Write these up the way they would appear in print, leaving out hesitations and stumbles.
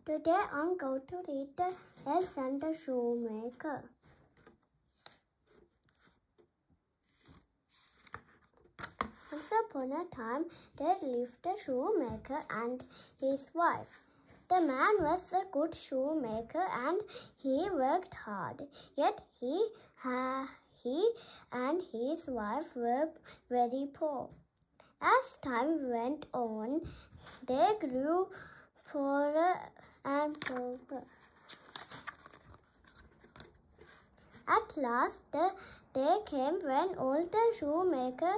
Today I'm going to read the Elf and the Shoemaker. Once upon a time, there lived a shoemaker and his wife. The man was a good shoemaker and he worked hard. Yet he and his wife were very poor. As time went on, they grew poorer and poorer. At last, the day came when all the shoemaker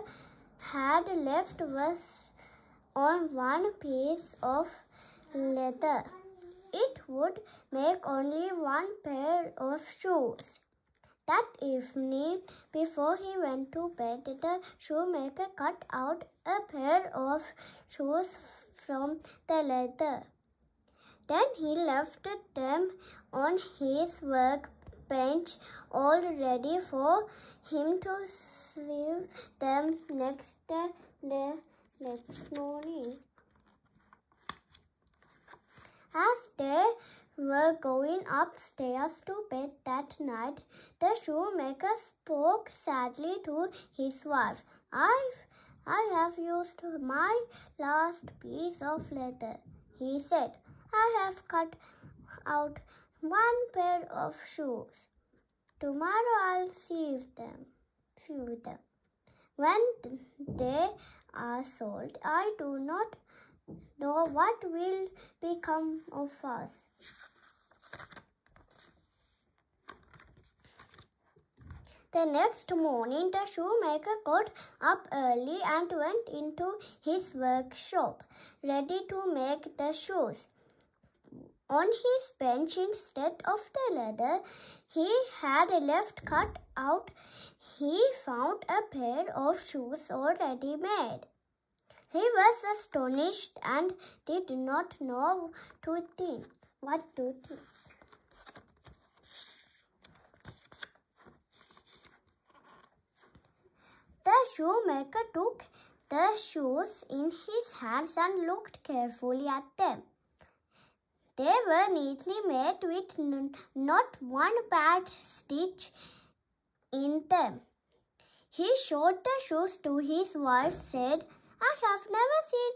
had left was on one piece of leather. It would make only one pair of shoes. That evening, before he went to bed, the shoemaker cut out a pair of shoes from the leather. Then he left them on his workbench, all ready for him to sew them next morning. As they were going upstairs to bed that night, the shoemaker spoke sadly to his wife. I have used my last piece of leather, he said. I have cut out one pair of shoes. Tomorrow I'll sew them. When they are sold, I do not know what will become of us. The next morning, the shoemaker got up early and went into his workshop, ready to make the shoes. On his bench, instead of the leather he had left cut out, he found a pair of shoes already made. He was astonished and did not know what to think. The shoemaker took the shoes in his hands and looked carefully at them. They were neatly made with not one bad stitch in them. He showed the shoes to his wife, said, I have never seen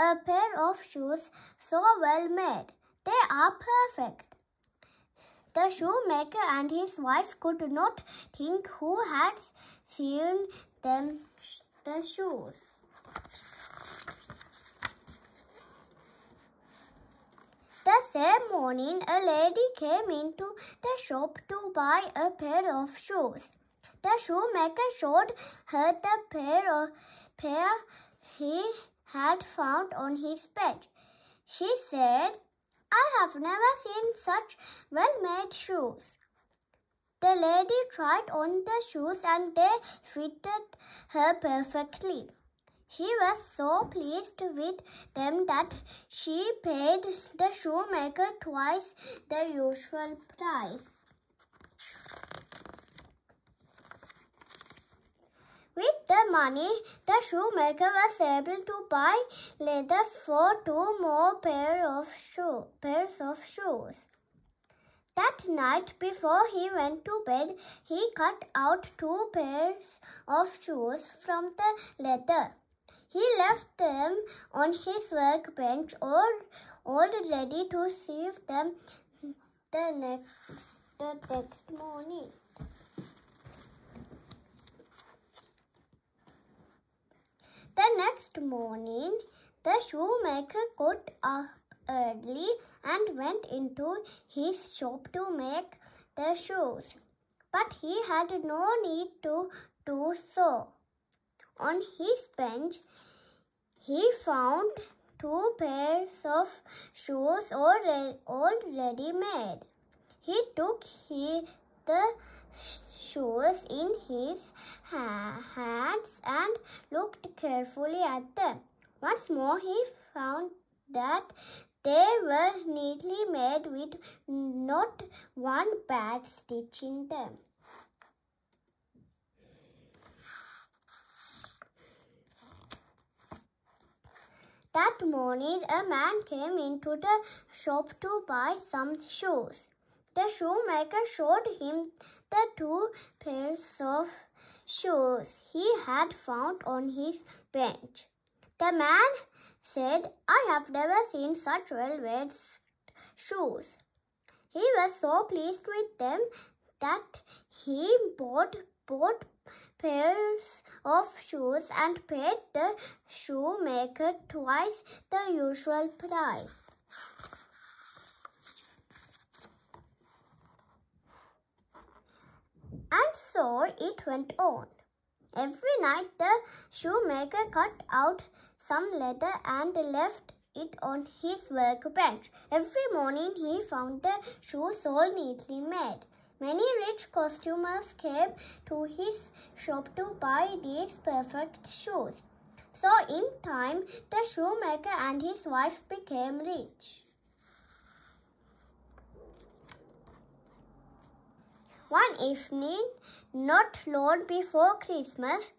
a pair of shoes so well made. They are perfect. The shoemaker and his wife could not think who had sewn them the shoes. The same morning, a lady came into the shop to buy a pair of shoes. The shoemaker showed her the pair he had found on his bench. She said, I have never seen such well-made shoes. The lady tried on the shoes and they fitted her perfectly. She was so pleased with them that she paid the shoemaker twice the usual price. With the money, the shoemaker was able to buy leather for 2 more pairs of shoes. That night, before he went to bed, he cut out 2 pairs of shoes from the leather. He left them on his workbench, all ready to sew them the next morning. The next morning, the shoemaker got up early and went into his shop to make the shoes. But he had no need to do so. On his bench, he found 2 pairs of shoes already made. He took the shoes in his hands and looked carefully at them. Once more, he found that they were neatly made with not one bad stitch in them. That morning, a man came into the shop to buy some shoes. The shoemaker showed him the 2 pairs of shoes he had found on his bench. The man said, "I have never seen such well-made shoes." He was so pleased with them that he bought both pairs of shoes and paid the shoemaker twice the usual price. And so it went on. Every night the shoemaker cut out some leather and left it on his workbench. Every morning he found the shoes all neatly made. Many rich customers came to his shop to buy these perfect shoes. So in time, the shoemaker and his wife became rich. One evening, not long before Christmas,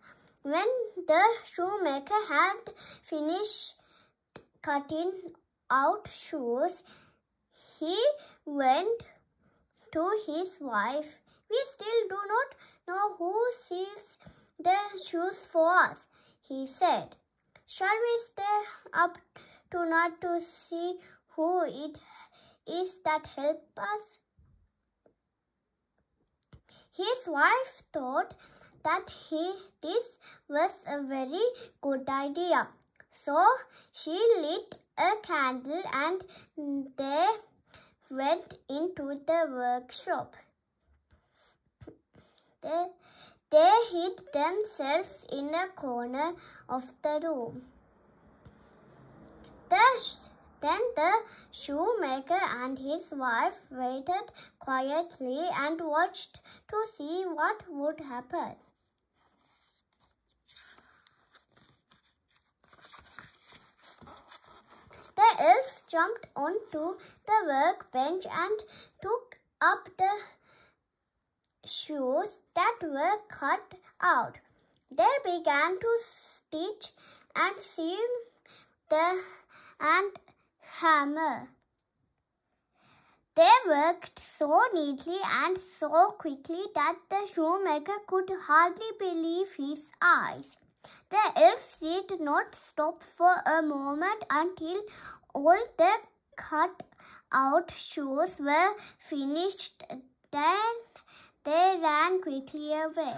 when the shoemaker had finished cutting out shoes, he went to his wife. "We still do not know who sews the shoes for us," he said. "Shall we stay up tonight to see who it is that helps us?" His wife thought that this was a very good idea. So she lit a candle and they went into the workshop. They hid themselves in a corner of the room. Then the shoemaker and his wife waited quietly and watched to see what would happen. The elves jumped onto the workbench and took up the shoes that were cut out. They began to stitch and sew and hammer. They worked so neatly and so quickly that the shoemaker could hardly believe his eyes. The elves did not stop for a moment until all the cut out shoes were finished. Then they ran quickly away.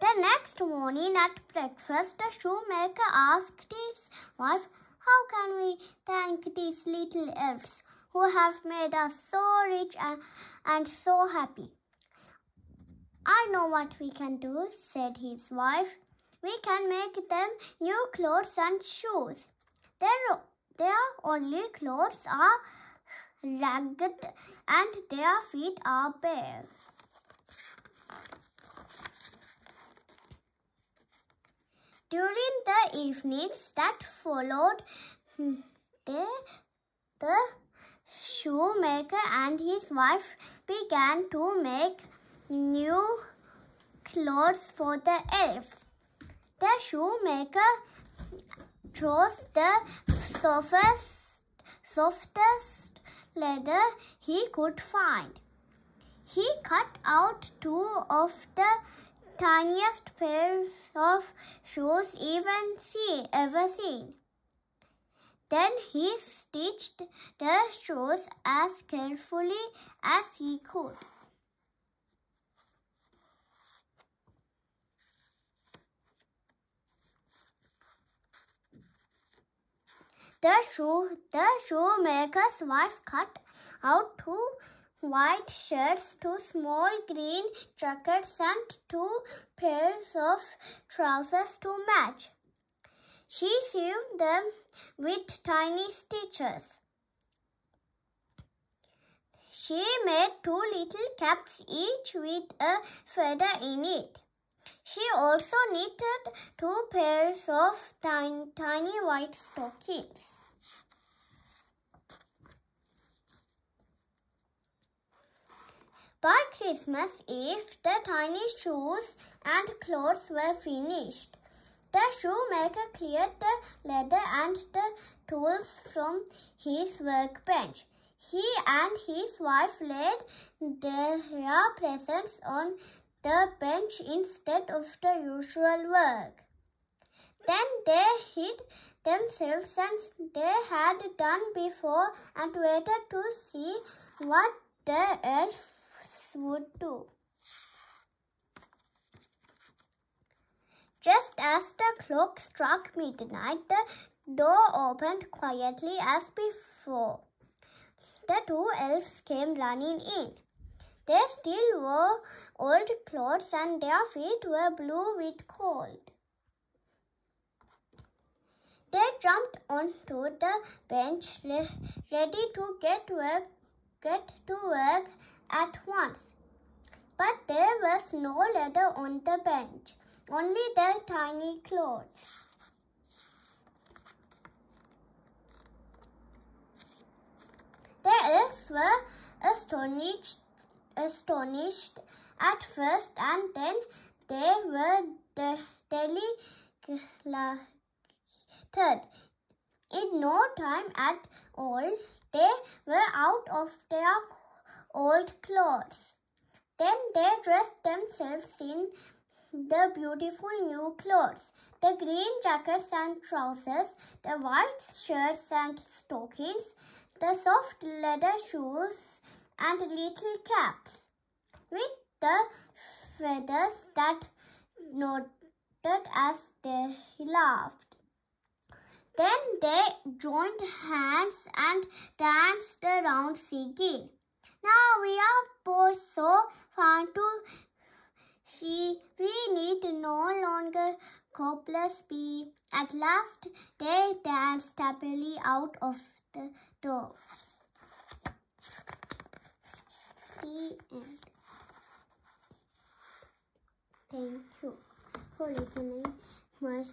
The next morning at breakfast, the shoemaker asked his wife, "How can we thank these little elves who have made us so rich and so happy?" "I know what we can do," said his wife. "We can make them new clothes and shoes. Their only clothes are ragged and their feet are bare." During the evenings that followed, the shoemaker and his wife began to make new clothes for the elves. The shoemaker chose the softest leather he could find. He cut out 2 of the tiniest pairs of shoes ever seen. Then he stitched the shoes as carefully as he could. The shoemaker's wife cut out 2 white shirts, 2 small green jackets, and 2 pairs of trousers to match. She sewed them with tiny stitches. She made 2 little caps, each with a feather in it. She also knitted 2 pairs of tiny white stockings. By Christmas Eve, the tiny shoes and clothes were finished. The shoemaker cleared the leather and the tools from his workbench. He and his wife laid their presents on the bench instead of the usual work. Then they hid themselves as they had done before and waited to see what the elves would do. Just as the clock struck midnight, the door opened quietly as before. The two elves came running in. They still wore old clothes and their feet were blue with cold. They jumped onto the bench, ready to get to work at once. But there was no leather on the bench, only their tiny clothes. The elves were astonished at first, and then they were delighted. In no time at all, they were out of their old clothes. Then they dressed themselves in the beautiful new clothes, the green jackets and trousers, the white shirts and stockings, the soft leather shoes and little caps, with the feathers that nodded as they laughed. Then they joined hands and danced around singing, "Now we are both so fun to see, we need no longer cobblers be." At last, they danced happily out of the door. The end. Thank you for listening my